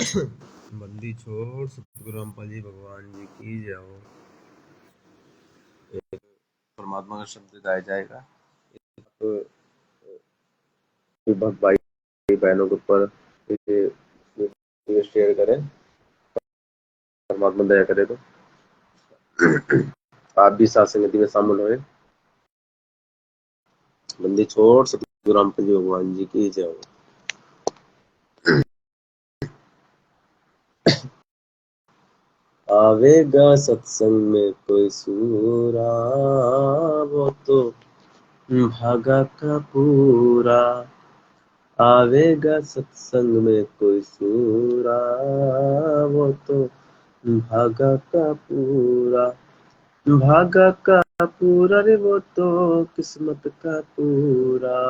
बंदी छोड़ सतगुरु रामपाल जी भगवान जी की जय हो। परमात्मा का शब्द गाया जाएगा तो भक्त भाई बहनों के ऊपर शेयर करें, परमात्मा दया करे तो आप भी साथ संगति में शामिल हुए। बंदी छोड़ सतगुरु रामपाल जी भगवान जी की जय हो। आवेगा सत्संग में कोई सूरा, वो तो भागा का पूरा। आवेगा सत्संग में कोई सूरा, वो तो भागा का पूरा। भागा का पूरा रे वो तो किस्मत का पूरा।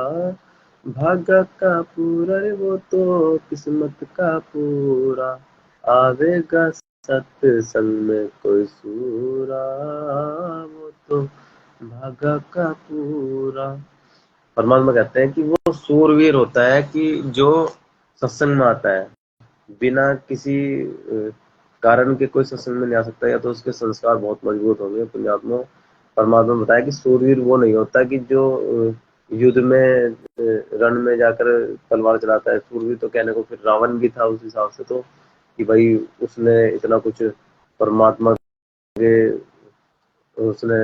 भागा का पूरा रे वो तो किस्मत का पूरा। आवेगा सत्संग में कोई सूरा, वो तो भागा का पूरा। परमात्मा कहते हैं कि वो सूरवीर होता है कि जो सत्संग में आता है। बिना किसी कारण के कोई सत्संग में नहीं आ सकता, या तो उसके संस्कार बहुत मजबूत होंगे पुण्यात्मा। परमात्मा बताया कि सूरवीर वो नहीं होता कि जो युद्ध में रण में जाकर तलवार चलाता है। सूरवीर तो कहने को फिर रावण भी था उस हिसाब से, तो कि भाई उसने इतना कुछ परमात्मा के उसने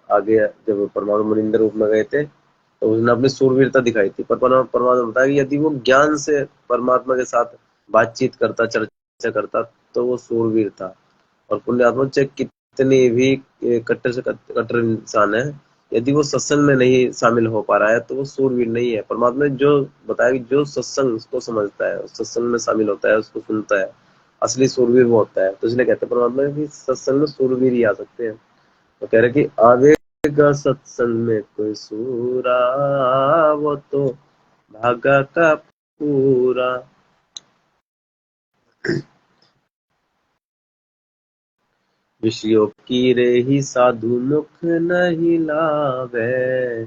आगे जब परमाणु मनिंदर रूप में गए थे तो उसने अपनी सूरवीरता दिखाई थी। पर परमात्मा बताया कि यदि वो ज्ञान से परमात्मा के साथ बातचीत करता, चर्चा करता, तो वो सूरवीर था। और पुण्यात्मा चाहे कितनी भी कट्टर से कट्टर इंसान है, यदि वो सत्संग में नहीं शामिल हो पा रहा है तो वो सूरवीर नहीं है। परमात्मा ने जो बताया कि जो सत्संग उसको समझता है, सत्संग में शामिल होता है, उसको सुनता है, असली सूरवीर वो होता है। तो इसलिए कहते हैं परमात्मा कि सत्संग में सूरवीर ही आ सकते हैं। तो कह रहे कि आवेगा सत्संग में कोई सूरा, वो तो भागा का पूरा। विषयों की रेही साधु मुख नहीं लावे।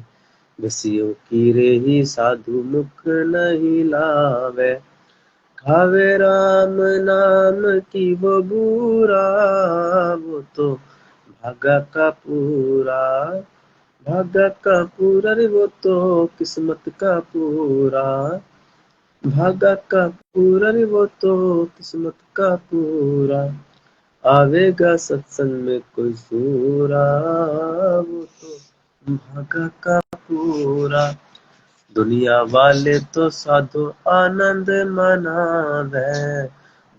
विषयों की रेही साधु मुख नहीं लावे। खावे राम नाम की वो बूरा, वो तो भागा का पूरा। भागा का पूरा रे वो तो किस्मत का पूरा। भागा का पूरा रे वो तो किस्मत का पूरा। आवेगा सत्संग में कोई सूरा, वो तो भागा का पूरा। दुनिया वाले तो साधु आनंद मनावे।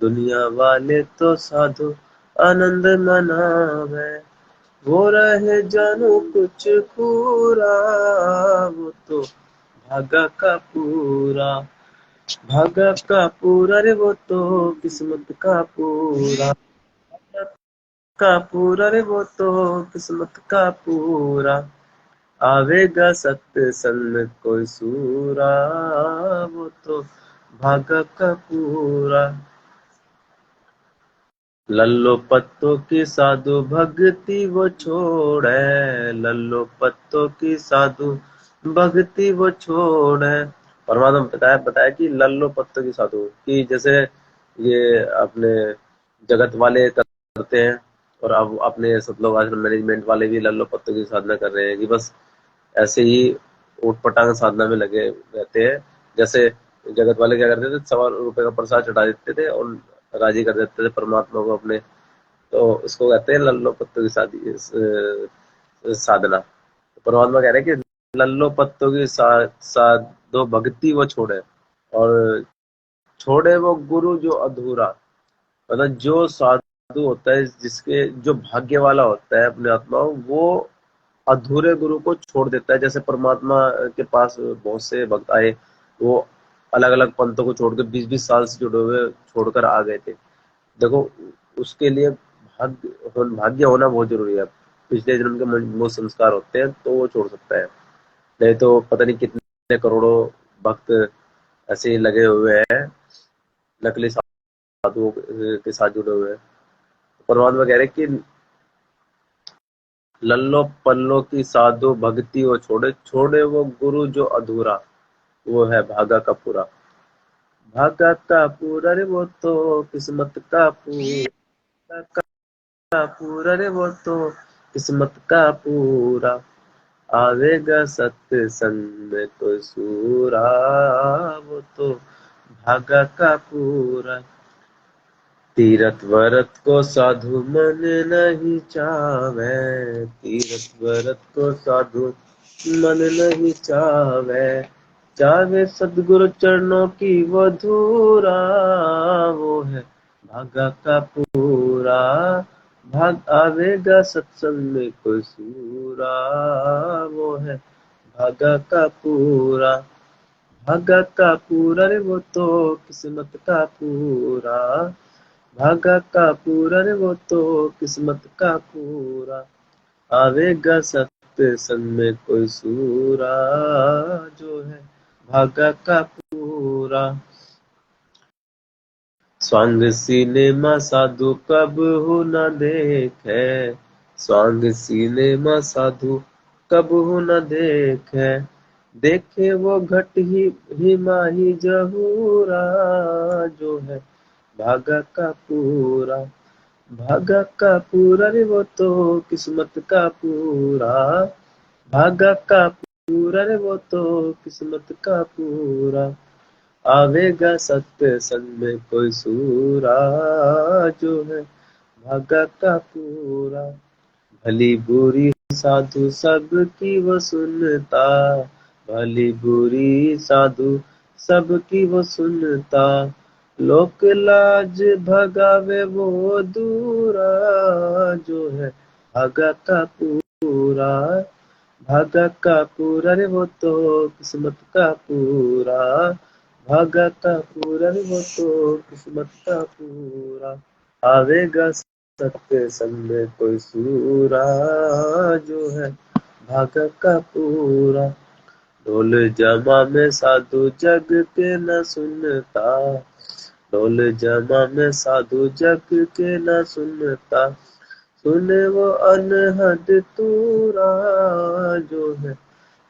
दुनिया वाले तो साधु आनंद मनावे। वो रहे जानू कुछ पूरा, वो तो भागा का पूरा। भागा का पूरा रे वो तो किस्मत का पूरा। का पूरा रे वो तो किस्मत का पूरा। आवेगा सत्संग में कोई सूरा, वो तो भागा का पूरा। लल्लो पत्तों की साधु भक्ति वो छोड़े। लल्लो पत्तों की साधु भक्ति वो छोड़े। परमात्मा बताया कि लल्लो पत्तों की साधु की, जैसे ये अपने जगत वाले करते हैं, और अब अपने सतलोक आश्रम मैनेजमेंट वाले भी लल्लो पत्तों की साधना कर रहे हैं कि बस ऐसे ही ऊट-पटांग साधना में लगे रहते हैं। जैसे जगत वाले क्या करते थे, ₹1.25 का प्रसाद चढ़ा देते थे और राजी कर देते थे परमात्मा को अपने। तो इसको कहते हैं लल्लो पत्तों की साधना। तो परमात्मा कह रहे हैं कि लल्लो पत्तों की साधो भक्ति वो छोड़े, और छोड़े वो गुरु जो अधूरा। मतलब जो साधु होता है, जिसके जो भाग्य वाला होता है अपने आत्मा, वो अधूरे गुरु को छोड़ देता है। जैसे परमात्मा के पास बहुत से भक्त आए, वो अलग अलग पंथों को छोड़ के 20-20 साल से जुड़े हुए छोड़कर आ गए थे। देखो, उसके लिए भाग्य होना बहुत जरूरी है। पिछले जन्म के वो संस्कार होते हैं तो वो छोड़ सकता है, नहीं तो पता नहीं कितने करोड़ों भक्त ऐसे ही लगे हुए हैं, नकली साधुओं के साथ जुड़े हुए हैं। परमात्मा कह रहे हैं कि लल्लो पल्लो की साधु भक्ति वो छोड़े, छोड़े वो गुरु जो अधूरा, वो है भागा का पूरा। भागा का पूरा रे वो तो किस्मत का पूरा का पूरा रे वो तो किस्मत का पूरा। आवेगा सत्संग में कोई सूरा, वो तो भागा का पूरा। तीरथ व्रत को साधु मन नहीं चावे, तीरथ व्रत को साधु मन नहीं चावे। चावे सदगुरु चरणों की वो धूरा, वो है भागा का पूरा। भाग आवेगा सत्संग में कोई सूरा, वो है भागा का पूरा। भागा का पूरा रे वो तो किस्मत का पूरा, भागा का पूरा रे वो तो किस्मत का पूरा। आवेगा सत्संग में कोई सूरा, जो है भागा का पूरा। स्वांग सिनेमा साधु कब हो न देखे, स्वांग सिनेमा साधु कब हो न देखे। देखे वो घट ही माही जहूरा, जो है भागा का पूरा। भागा का पूरा रे वो तो किस्मत का पूरा, भागा का पूरा रे वो तो किस्मत का पूरा। आवेगा सत्संग में कोई सूरा, जो है भागा का पूरा। भली बुरी साधु सबकी वो सुनता, भली बुरी साधु सबकी वो सुनता। लोक लाज भगावे वो दूरा, जो है भागा का पूरा। भागा का पूरा रे वो तो किस्मत का पूरा, भागा का पूरा रे वो तो किस्मत का पूरा। आवेगा सत्संग में कोई सूरा, जो है भागा का पूरा। ढोल जमा में साधु जग के न सुनता, ढोल जमा में साधु जग के न सुनता। सुने वो अनहद तूरा, जो है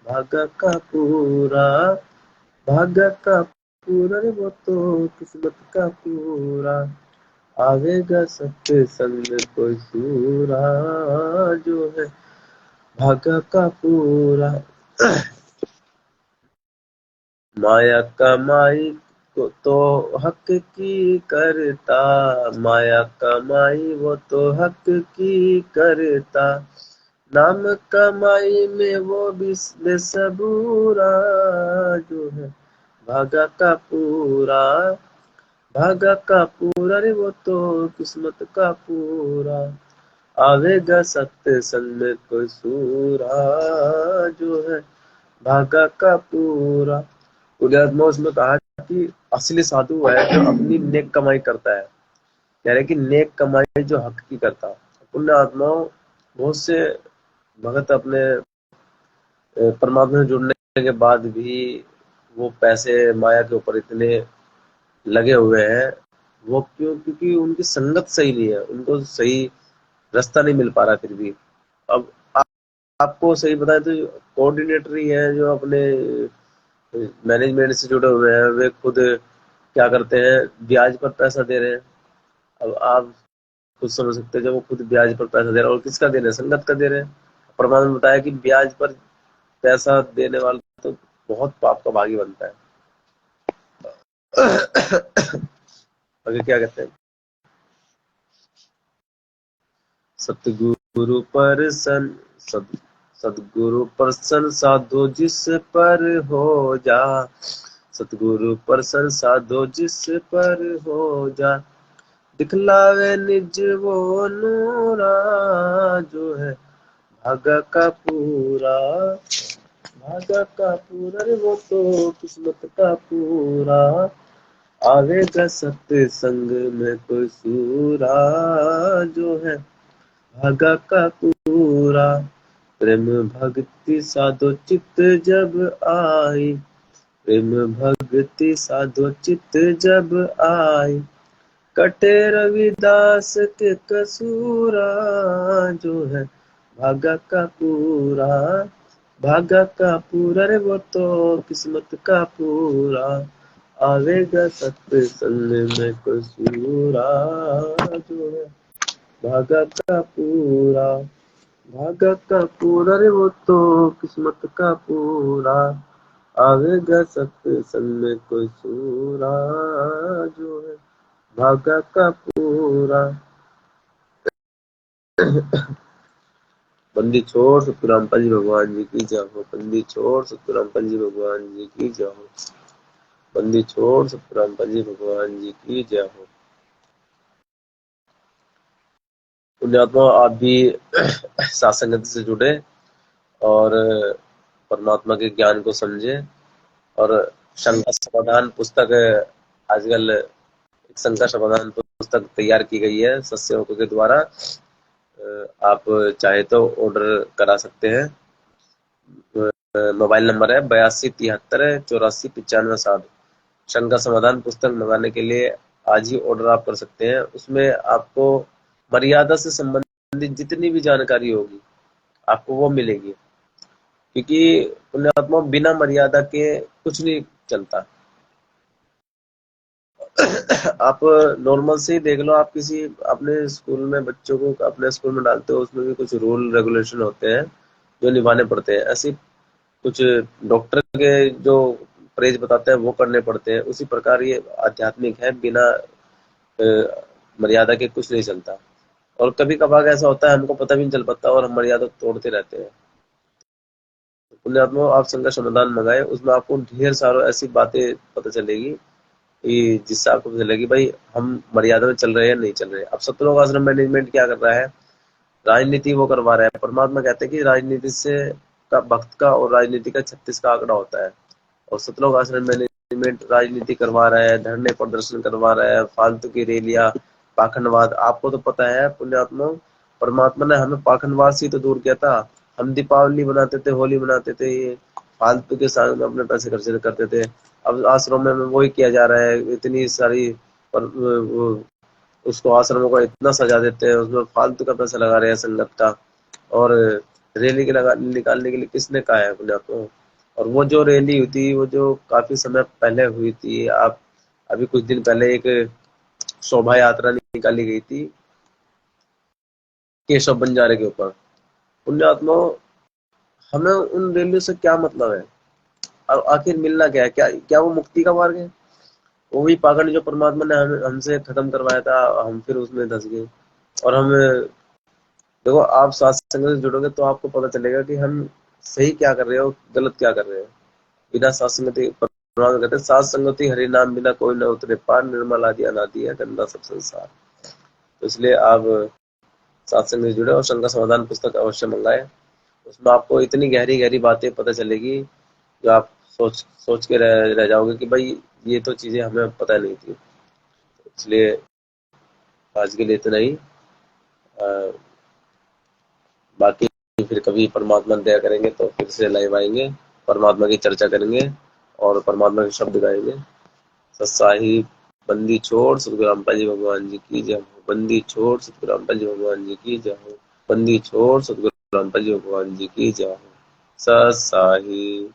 भागा का पूरा। भागा का पूरा रे वो तो किस्मत का पूरा। आवेगा सत्संग में कोई सूरा, जो है भागा का पूरा। माया कमाई को तो हक की करता, माया कमाई वो तो हक की करता। नाम कमाई में वो भी बेसबूरा, जो है भागा का पूरा। भागा का पूरा रे वो तो किस्मत का पूरा। आवेगा सत्संग में कोई सूरा, जो है भागा का पूरा। उदात्मा उसमें कहा कि असली साधु है जो अपनी नेक कमाई करता है, कह रहे कि नेक कमाई जो हक की करता। पुण्य आत्माओं बहुत से भगत अपने परमात्मा से जुड़ने के बाद भी वो पैसे माया के ऊपर इतने लगे हुए हैं। वो क्यों? क्योंकि उनकी संगत सही नहीं है, उनको सही रास्ता नहीं मिल पा रहा फिर भी। अब आपको सही बताएं तो कोऑर्डिनेटर ही है जो अपने मैनेजमेंट से जुड़े हुए हैं, वे खुद क्या करते हैं, ब्याज पर पैसा दे रहे हैं। अब आप खुद समझ सकते हैं, जब वो खुद ब्याज पर पैसा दे रहे हैं और किसका दे रहे हैं, संगत का दे रहे हैं। परमात्मा ने बताया कि ब्याज पर पैसा देने वाला तो बहुत पाप का भागी बनता है। आगे क्या कहते हैं, सतगुरु परसन सतगुरु परसन साधो जिस पर हो जा, सतगुरु परसन साधो जिस पर हो जा। दिखलावे निज वो नूरा, जो है भागा का पूरा। भागा का पूरा रे वो तो किस्मत का पूरा। आवेगा सत्संग में कोई सूरा, जो है भागा का पूरा। प्रेम भक्ति साधो चित्त जब आई, प्रेम भक्ति साधो चित्त जब आई। कटे रविदास के कसूरा, जो है भागा का पूरा। भागा का पूरा रे वो तो किस्मत का पूरा। आवेगा सत्संग में कोई सूरा, जो है भागा का पूरा, भागा का पूरा रे वो तो किस्मत का पूरा। आवेगा सत्संग में कोई सूरा, जो है भागा का पूरा। बंदी छोड़ सतराम जी भगवान जी की जय हो। बंदी छोड़ सतराम जी भगवान जी की जय हो। बंदी छोड़ सतराम जी भगवान जी की जय हो। पुण्यात्मा, आप भी सत्संग से जुड़े और परमात्मा के ज्ञान को समझे। और शंकर समाधान पुस्तक आजकल एक शंकर समाधान पुस्तक तैयार की गई है सत्सेवकों के द्वारा। आप चाहे तो ऑर्डर करा सकते हैं। मोबाइल नंबर है 8273849557। शंकर समाधान पुस्तक मंगाने के लिए आज ही ऑर्डर आप कर सकते हैं। उसमें आपको मर्यादा से संबंधित जितनी भी जानकारी होगी आपको वो मिलेगी, क्योंकि पुण्यात्मा बिना मर्यादा के कुछ नहीं चलता। आप नॉर्मल से ही देख लो, आप किसी अपने स्कूल में बच्चों को अपने स्कूल में डालते हो, उसमें भी कुछ रूल रेगुलेशन होते हैं जो निभाने पड़ते हैं। ऐसे कुछ डॉक्टर के जो प्रेज बताते हैं वो करने पड़ते हैं, उसी प्रकार ये आध्यात्मिक है। बिना मर्यादा के कुछ नहीं चलता। और कभी कभार ऐसा होता है हमको पता भी नहीं चल पाता और हम मर्यादा तोड़ते रहते हैं। पुण्यात्मा, आप संघर्ष समाधान मंगाए, उसमें आपको ढेर सारी ऐसी बातें पता चलेगी कि जिससे आपको पता चलेगी भाई हम मर्यादा में चल रहे हैं या नहीं चल रहे। अब सतलोक आश्रम मैनेजमेंट क्या कर रहा है? राजनीति वो करवा रहा है। परमात्मा कहते हैं कि राजनीति से का भक्त का और राजनीति का 36 का आंकड़ा होता है। और सतलोक आश्रम मैनेजमेंट राजनीति करवा रहा है, धरने प्रदर्शन करवा रहा है, फालतू की रैलियां, पाखंडवाद। आपको तो पता है पुण्यात्मा, परमात्मा ने हमें पाखंडवाद से तो दूर किया था। हम दीपावली बनाते थे, होली मनाते थे, ये फालतू के साथ में अपने पैसे खर्च करते थे। अब आश्रम में वही किया जा रहा है। इतनी सारी पर उसको आश्रमों को इतना सजा देते हैं, उसमें फालतू का पैसा लगा रहे हैं संगत का। और रैली के लगा निकालने के लिए किसने कहा है अपने आपको? और वो जो रैली हुई थी, वो जो काफी समय पहले हुई थी, आप अभी कुछ दिन पहले एक शोभा यात्रा निकाली गई थी केशव बंजारे के ऊपर। पुण्यात्मा, हमें उन रैलियों से क्या मतलब है? और आखिर मिलना क्या है? क्या वो मुक्ति का मार्ग है? वो भी पाखंड जो परमात्मा ने हमसे खत्म करवाया था, हम फिर उसमें धंस गए। और हम देखो, आप सत्संग से जुड़ोगे तो आपको पता चलेगा कि हम सही क्या कर रहे हो, गलत क्या कर रहे हैं। बिना सत्संगति, परमात्मा कहते हैं सात संगति हरि नाम बिना कोई न उतरे पार, निर्मल आदि अनादि है गंदा सब संसार। तो इसलिए आप सत्संग से जुड़े और शंकर समाधान पुस्तक अवश्य मंगाए। उसमें आपको इतनी गहरी गहरी बातें पता चलेगी जो आप सोच सोच के रह जाओगे कि भाई ये तो चीजें हमें पता नहीं थी। इसलिए आज के लिए इतना ही। बाकी फिर कभी परमात्मा दया करेंगे तो फिर से लाइव आएंगे, परमात्मा की चर्चा करेंगे और परमात्मा के शब्द गाएंगे। सत्साही बंदी छोड़ सतगुरु रामपाल जी भगवान जी की जय हो। बंदी छोड़ सतगुरु रामपाल जी भगवान जी की जय हो। बंदी छोड़ सतगुरु रामपाल जी भगवान जी की जय हो। सत्साही।